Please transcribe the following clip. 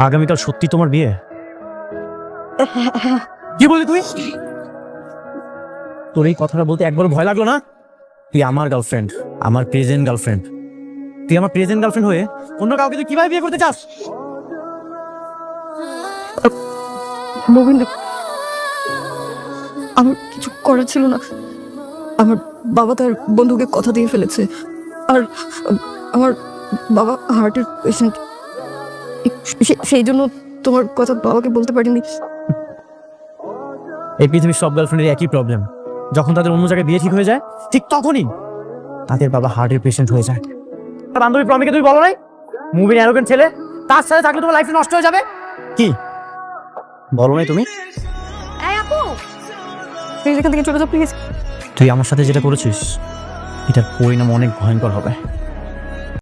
আগামীকাল সত্যি তোমার বিয়ে? কি বললি তুই? তোর এই কথাটা বলতে একবার ভয় লাগলো না? তুই আমার গার্লফ্রেন্ড, আমার প্রেজেন্ট গার্লফ্রেন্ড। তুই আমার প্রেজেন্ট গার্লফ্রেন্ড হয়ে অন্য কাউকে তুই কিভাবে বিয়ে করতে চাস? মুবিন, আমার কিছু করার ছিল না। আমার বাবা তার বন্ধুকে কথা দিয়ে ফেলেছে, আর আমার বাবা হার্টের পেশেন্ট। সেই জন্য তোমার কথা বাবাকে বলতে পারিনি। এই পৃথিবীর সব গার্লফ্রেন্ডের একই প্রবলেম, যখন তাদের অন্য জায়গায় বিয়ে ঠিক হয়ে যায় ঠিক তখনই তাদের বাবা হার্টের পেশেন্ট হয়ে যায়। তার বান্ধবী প্রমিকে তুমি বলো নাই মুভির অ্যারোগেন্ট ছেলে, তার সাথে থাকলে তোমার লাইফ নষ্ট হয়ে যাবে? কি বলো নাই তুমি? প্লিজ এখান থেকে চলে যাও, প্লিজ। তুই আমার সাথে যেটা করেছিস এটার পরিণাম অনেক ভয়ঙ্কর হবে।